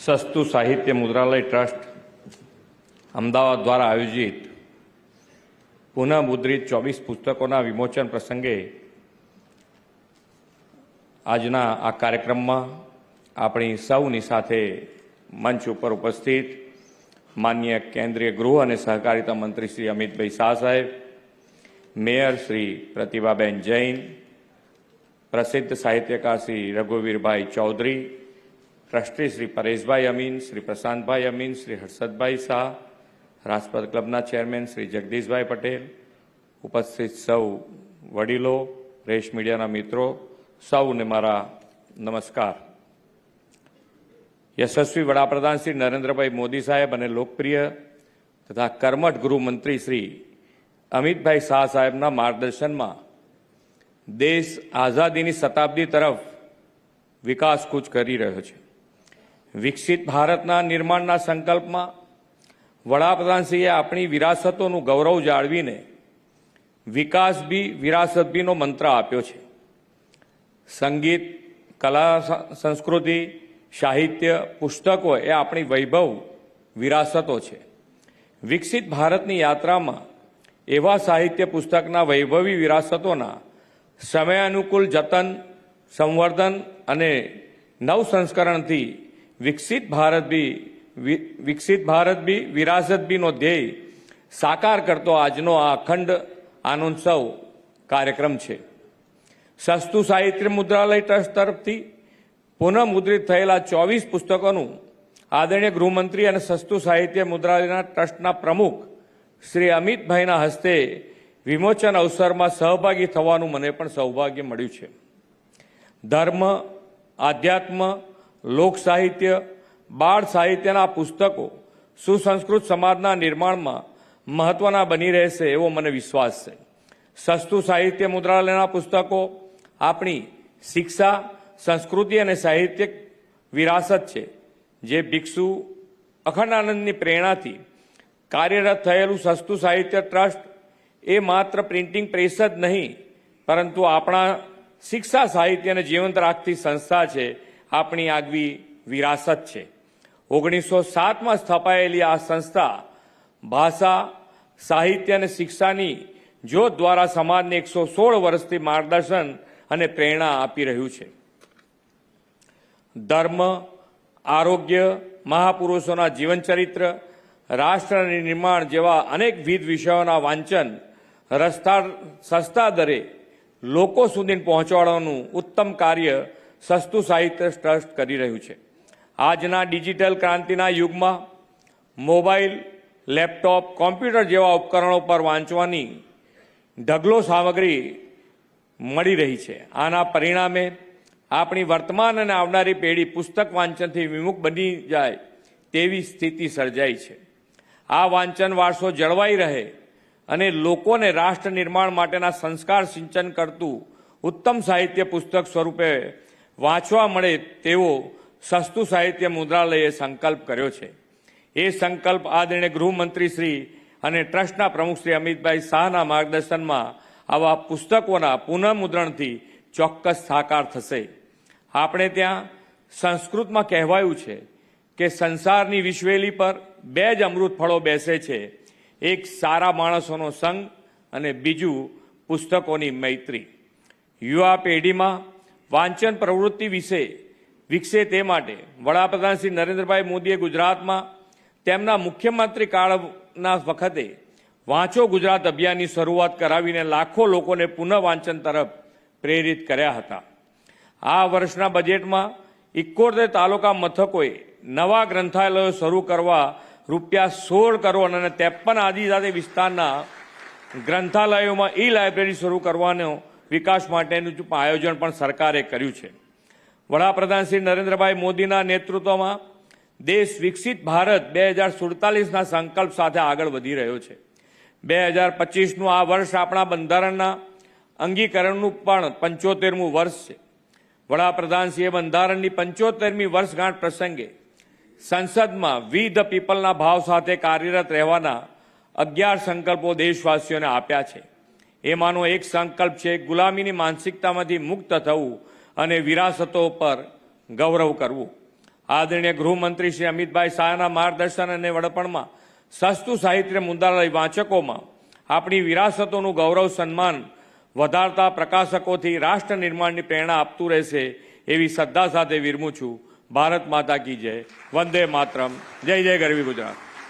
સસ્તું સાહિત્ય મુદ્રાલય ટ્રસ્ટ અમદાવાદ દ્વારા આયોજિત પુનઃમુદ્રિત 24 પુસ્તકોના વિમોચન પ્રસંગે આજના આ કાર્યક્રમમાં આપણી સૌની સાથે મંચ ઉપર ઉપસ્થિત માનનીય કેન્દ્રીય ગૃહ અને સહકારિતા મંત્રી શ્રી અમિતભાઈ શાહ સાહેબ, મેયર શ્રી પ્રતિભાબેન જૈન, પ્રસિદ્ધ સાહિત્યકાર શ્રી રઘુવીરભાઈ ચૌધરી, ટ્રસ્ટી શ્રી પરેશભાઈ અમીન, શ્રી પ્રશાંતભાઈ અમીન, શ્રી હર્ષદભાઈ શાહ, રાજપથ ક્લબના ચેરમેન શ્રી જગદીશભાઈ પટેલ, ઉપસ્થિત સૌ વડીલો, પ્રેસ મીડિયાના મિત્રો, સૌને મારા નમસ્કાર. યશસ્વી વડાપ્રધાન શ્રી નરેન્દ્રભાઈ મોદી સાહેબ અને લોકપ્રિય તથા કર્મઠ ગૃહમંત્રી શ્રી અમિતભાઈ શાહ સાહેબના માર્ગદર્શનમાં દેશ આઝાદીની શતાબ્દી તરફ વિકાસ કૂચ કરી રહ્યો છે. વિકસિત ભારતના નિર્માણના સંકલ્પમાં વડાપ્રધાનશ્રીએ આપણી વિરાસતોનું ગૌરવ જાળવીને વિકાસ બી વિરાસત બીનો મંત્ર આપ્યો છે. સંગીત, કલા, સંસ્કૃતિ, સાહિત્ય, પુસ્તકો એ આપણી વૈભવ વિરાસતો છે. વિકસિત ભારતની યાત્રામાં એવા સાહિત્ય પુસ્તકના વૈભવી વિરાસતોના સમયાનુકૂળ જતન, સંવર્ધન અને નવસંસ્કરણથી વિકસિત ભારત બી વિરાસત બીનો ધ્યેય સાકાર કરતો આજનો આ અખંડ આનંદોત્સવ કાર્યક્રમ છે. સસ્તું સાહિત્ય મુદ્રાલય ટ્રસ્ટ તરફથી પુનઃમુદ્રિત થયેલા 24 પુસ્તકોનું આદરણીય ગૃહમંત્રી અને સસ્તું સાહિત્ય મુદ્રાલયના ટ્રસ્ટના પ્રમુખ શ્રી અમિતભાઈના હસ્તે વિમોચન અવસરમાં સહભાગી થવાનું મને પણ સૌભાગ્ય મળ્યું છે. ધર્મ, આધ્યાત્મ, લોક સાહિત્ય, બાળ સાહિત્યના પુસ્તકો સુસંસ્કૃત સમાજના નિર્માણમાં મહત્વના બની રહેશે એવો મને વિશ્વાસ છે. સસ્તું સાહિત્ય મુદ્રાલયના પુસ્તકો આપણી શિક્ષા, સંસ્કૃતિ અને સાહિત્યિક વિરાસત છે, જે ભિક્ષુ અખંડાનંદની પ્રેરણાથી કાર્યરત થયેલું સસ્તું સાહિત્ય ટ્રસ્ટ એ માત્ર પ્રિન્ટિંગ પ્રેસ જ નહીં, પરંતુ આપણા શિક્ષા સાહિત્યને જીવંત રાખતી સંસ્થા છે, આપણી આગવી વિરાસત છે. 1907માં સ્થપાયેલી આ સંસ્થા ભાષા, સાહિત્ય અને શિક્ષાની જ્યોત દ્વારા સમાજને 116 વર્ષથી માર્ગદર્શન અને પ્રેરણા આપી રહ્યું છે. ધર્મ, આરોગ્ય, મહાપુરુષોના જીવનચરિત્ર, રાષ્ટ્ર નિર્માણ જેવા અનેકવિધ વિષયોના વાંચન સસ્તા દરે લોકો સુધી પહોંચાડવાનું ઉત્તમ કાર્ય સસ્તું સાહિત્ય ટ્રસ્ટ કરી રહ્યું છે. આજના ડિજિટલ ક્રાંતિના યુગમાં મોબાઈલ, લેપટોપ, કોમ્પ્યુટર જેવા ઉપકરણો પર વાંચવાની ઢગલો સામગ્રી મળી રહી છે. આના પરિણામે આપણી વર્તમાન અને આવનારી પેઢી પુસ્તક વાંચનથી વિમુખ બની જાય તેવી સ્થિતિ સર્જાઈ છે. આ વાંચન વારસો જળવાઈ રહે અને લોકોને રાષ્ટ્ર નિર્માણ માટેના સંસ્કાર સિંચન કરતું ઉત્તમ સાહિત્ય પુસ્તક સ્વરૂપે વાંચવા મળે તેવો સસ્તું સાહિત્ય મુદ્રાલયે સંકલ્પ કર્યો છે. એ સંકલ્પ આદરણીય ગૃહમંત્રી શ્રી અને ટ્રસ્ટના પ્રમુખ શ્રી અમિતભાઈ શાહના માર્ગદર્શનમાં આવા પુસ્તકોના પુનઃમુદ્રણથી ચોક્કસ સાકાર થશે. આપણે ત્યાં સંસ્કૃતમાં કહેવાયું છે કે સંસારની વિશ્વેલી પર 2 જ અમૃત ફળો બેસે છે, એક સારા માણસોનો સંગ અને બીજું પુસ્તકોની મૈત્રી. યુવા પેઢીમાં વાંચન પ્રવૃત્તિ વિશે વિકસે તે માટે વડાપ્રધાન શ્રી નરેન્દ્રભાઈ મોદીએ ગુજરાતમાં તેમના મુખ્યમંત્રી કાળના વખતે વાંચો ગુજરાત અભિયાનની શરૂઆત કરાવીને લાખો લોકોને પુનઃ વાંચન તરફ પ્રેરિત કર્યા હતા. આ વર્ષના બજેટમાં 71 તાલુકા મથકોએ નવા ગ્રંથાલયો શરૂ કરવા ₹16 કરોડ અને 53 આદિજાતિ વિસ્તારના ગ્રંથાલયોમાં લાઇબ્રેરી શરૂ કરવાનો વિકાસ માટેનું આયોજન પણ સરકારે કર્યું છે. વડાપ્રધાન શ્રી નરેન્દ્રભાઈ મોદીના નેતૃત્વમાં દેશ વિકસિત ભારત 2047ના સંકલ્પ સાથે આગળ વધી રહ્યો છે. 2025નું આ વર્ષ આપણા બંધારણના અંગીકરણનું પણ 75મું વર્ષ છે. વડાપ્રધાનશ્રીએ બંધારણની 75મી વર્ષગાંઠ પ્રસંગે સંસદમાં વી ધ પીપલના ભાવ સાથે કાર્યરત રહેવાના 11 સંકલ્પો દેશવાસીઓને આપ્યા છે. એમાંનો એક સંકલ્પ છે ગુલામીની માનસિકતામાંથી મુક્ત થવું અને વિરાસતો પર ગૌરવ કરવું. આદરણીય ગૃહમંત્રી શ્રી અમિતભાઈ શાહના માર્ગદર્શન અને વડપણમાં સસ્તું સાહિત્ય મુદ્રાલય વાંચકોમાં આપણી વિરાસતોનું ગૌરવ સન્માન વધારતા પ્રકાશકોથી રાષ્ટ્ર નિર્માણની પ્રેરણા આપતું રહેશે એવી શ્રદ્ધા સાથે વિરમું છું. ભારત માતા કી જય. વંદે માતરમ. જય જય ગરવી ગુજરાત.